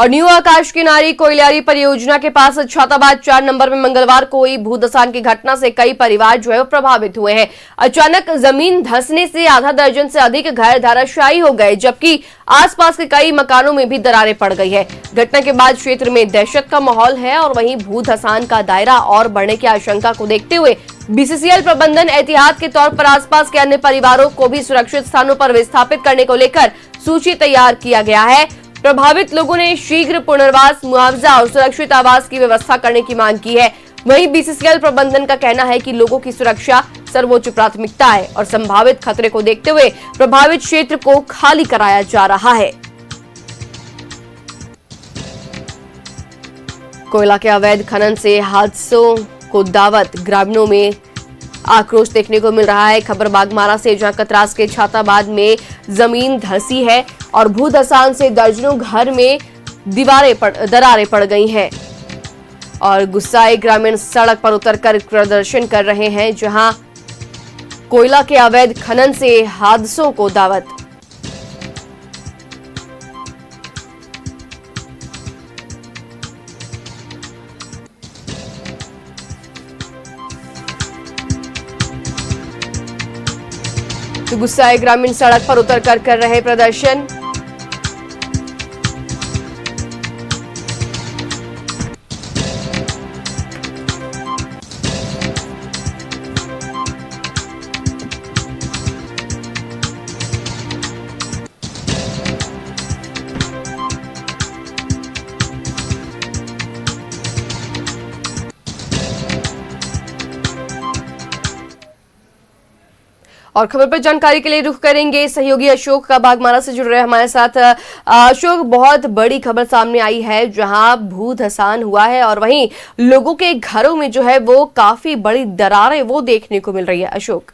और न्यू आकाश किनारी कोयलारी परियोजना के पास छाताबाद 4 नंबर में मंगलवार को हुई भूधसान की घटना से कई परिवार जो है वो प्रभावित हुए हैं। अचानक जमीन धंसने से आधा दर्जन से अधिक घर धराशायी हो गए, जबकि आसपास के कई मकानों में भी दरारें पड़ गई है। घटना के बाद क्षेत्र में दहशत का माहौल है और वहीं भूधसान का दायरा और बढ़ने की आशंका को देखते हुए बीसीसीएल प्रबंधन एहतियात के तौर पर आसपास के अन्य परिवारों को भी सुरक्षित स्थानों पर विस्थापित करने को लेकर सूची तैयार किया गया है। प्रभावित लोगों ने शीघ्र पुनर्वास, मुआवजा और सुरक्षित आवास की व्यवस्था करने की मांग की है। वहीं बीसीसीएल प्रबंधन का कहना है कि लोगों की सुरक्षा सर्वोच्च प्राथमिकता है और संभावित खतरे को देखते हुए प्रभावित क्षेत्र को खाली कराया जा रहा है। कोयला के अवैध खनन से हादसों को दावत, ग्रामीणों में आक्रोश देखने को मिल रहा है। खबर बागमारा से, जहां कतरास के छाताबाद में जमीन धंसी है और भूधसान से दर्जनों घर में दरारें पड़ गई हैं और गुस्साए ग्रामीण सड़क पर उतरकर प्रदर्शन कर रहे हैं, जहां कोयला के अवैध खनन से हादसों को दावत। तो गुस्साए ग्रामीण सड़क पर उतरकर कर रहे प्रदर्शन। और खबर पर जानकारी के लिए रुख करेंगे सहयोगी अशोक का, बागमारा से जुड़ रहे हैं हमारे साथ। अशोक, बहुत बड़ी खबर सामने आई है जहां भूधसान हुआ है और वहीं लोगों के घरों में जो है वो काफी बड़ी दरारें वो देखने को मिल रही है। अशोक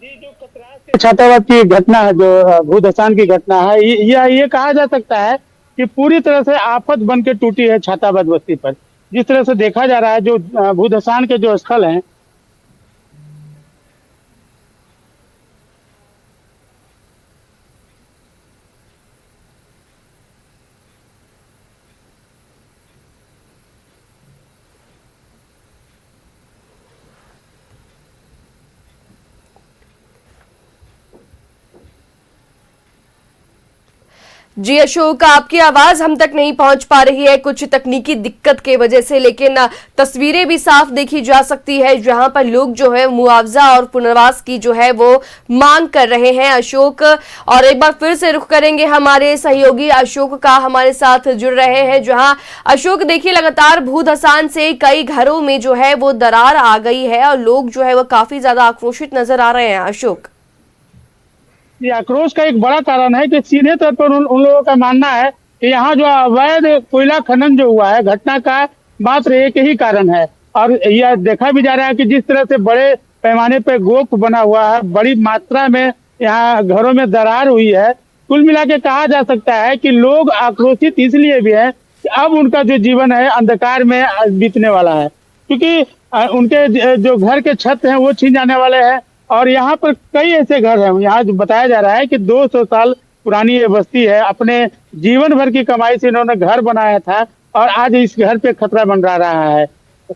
जी, जो कतरास छाताबाद की घटना है, जो भूधसान की घटना है, ये कहा जा सकता है कि पूरी तरह से आफत बन के टूटी है छाताबाद बस्ती पर। जिस तरह से देखा जा रहा है, जो भूधसान के जो स्थल हैं, जी अशोक, आपकी आवाज हम तक नहीं पहुंच पा रही है कुछ तकनीकी दिक्कत के वजह से, लेकिन तस्वीरें भी साफ देखी जा सकती है जहां पर लोग जो है मुआवजा और पुनर्वास की जो है वो मांग कर रहे हैं। अशोक, और एक बार फिर से रुख करेंगे हमारे सहयोगी अशोक का, हमारे साथ जुड़ रहे हैं। जहां अशोक, देखिए लगातार भूधसान से कई घरों में जो है वो दरार आ गई है और लोग जो है वो काफी ज्यादा आक्रोशित नजर आ रहे हैं। अशोक, ये आक्रोश का एक बड़ा कारण है कि सीधे तौर पर उन लोगों का मानना है कि यहाँ जो अवैध कोयला खनन जो हुआ है, घटना का मात्र एक ही कारण है। और यह देखा भी जा रहा है कि जिस तरह से बड़े पैमाने पर गोप बना हुआ है, बड़ी मात्रा में यहाँ घरों में दरार हुई है। कुल मिला के कहा जा सकता है कि लोग आक्रोशित इसलिए भी है कि अब उनका जो जीवन है अंधकार में बीतने वाला है, क्योंकि उनके जो घर के छत हैं वो छीन जाने वाले हैं। और यहाँ पर कई ऐसे घर हैं, यहाँ जो बताया जा रहा है कि 200 साल पुरानी ये बस्ती है। अपने जीवन भर की कमाई से इन्होंने घर बनाया था और आज इस घर पे खतरा मंडरा रहा है।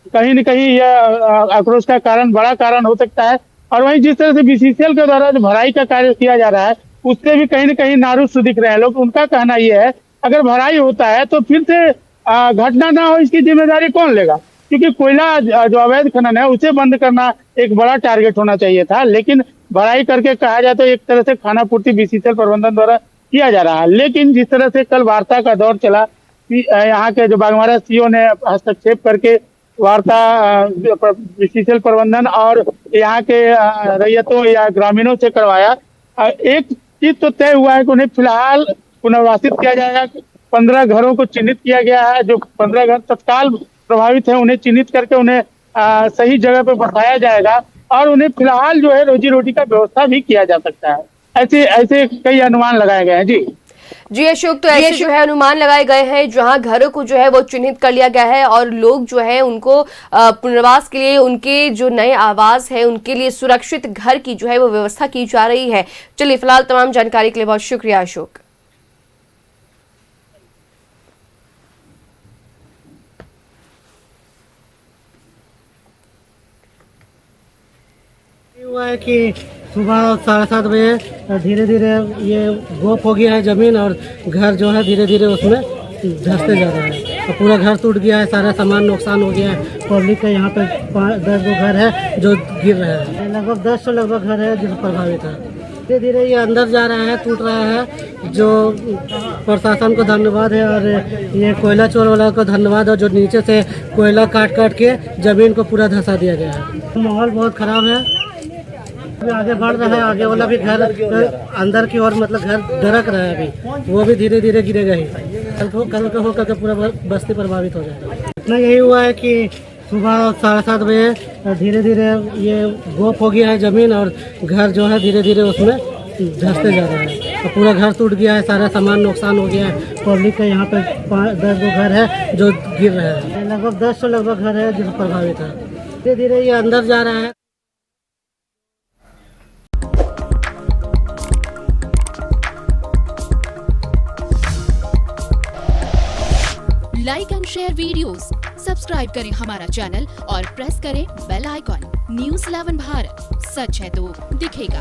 कहीं न कहीं यह आक्रोश का कारण, बड़ा कारण हो सकता है। और वहीं जिस तरह से बीसीसीएल के द्वारा जो भराई का कार्य किया जा रहा है, उससे भी कहीं न कहीं नारुष्ट दिख रहे हैं लोग। उनका कहना यह है, अगर भराई होता है तो फिर से घटना ना हो, इसकी जिम्मेदारी कौन लेगा? क्योंकि कोयला जो अवैध खनन है उसे बंद करना एक बड़ा टारगेट होना चाहिए था, लेकिन भराई करके कहा जाए तो एक तरह से खाना पूर्ति बीसीसीएल प्रबंधन द्वारा किया जा रहा है। लेकिन जिस तरह से कल वार्ता का दौर चला, यहाँ के जो बागमारा सीओ ने हस्तक्षेप करके वार्ता बीसीसीएल प्रबंधन और यहाँ के रैयतों या ग्रामीणों से करवाया, एक चीज तो तय हुआ है कि उन्हें फिलहाल पुनर्वासित किया जाएगा। 15 घरों को चिन्हित किया गया है। जो 15 घर तत्काल प्रभावित है उन्हें चिन्हित करके उन्हें सही जगह पे बताया जाएगा और उन्हें फिलहाल जो है रोजी रोटी का व्यवस्था भी किया जा सकता है। ऐसे कई अनुमान लगाए गए हैं। जी अशोक, तो ऐसे जो है अनुमान लगाए गए हैं जहां घरों को जो है वो चिन्हित कर लिया गया है और लोग जो है उनको पुनर्वास के लिए, उनके जो नए आवास है उनके लिए सुरक्षित घर की जो है वो व्यवस्था की जा रही है। चलिए, फिलहाल तमाम जानकारी के लिए बहुत शुक्रिया अशोक। हुआ है कि सुबह 7:30 बजे धीरे धीरे ये गोप हो गया है ज़मीन, और घर जो है धीरे धीरे उसमें धंसते जा रहा है। तो पूरा घर टूट गया है, सारा सामान नुकसान हो गया है। पब्लिक का यहाँ पे 10 गो घर है जो गिर रहे हैं। लगभग 10 लगभग घर है जो प्रभावित है। धीरे धीरे ये अंदर जा रहा है, टूट रहा है। जो प्रशासन को धन्यवाद है, और ये कोयला चोर वाला को धन्यवाद है जो नीचे से कोयला काट काट के ज़मीन को पूरा धंसा दिया गया है। माहौल बहुत ख़राब है, अभी आगे बढ़ रहा है। आगे वाला भी घर अंदर की ओर मतलब घर दरक रहा है, अभी वो भी धीरे धीरे गिरेगा ही। कल को होकर के पूरा बस्ती प्रभावित हो जाएगा। इतना यही हुआ है कि सुबह 7:30 बजे धीरे धीरे ये गोप हो गया है ज़मीन, और घर जो है धीरे धीरे उसमें धंसते जा रहा है। तो पूरा घर टूट गया है, सारा सामान नुकसान हो गया है। पब्लिक का यहाँ पे 10 गो घर है जो गिर रहे हैं। लगभग 10 लगभग घर है जो प्रभावित है। धीरे धीरे ये अंदर जा रहा है। Like and share videos, subscribe करें हमारा चैनल और प्रेस करें बेल आइकॉन। न्यूज़ 11 भारत, सच है तो दिखेगा।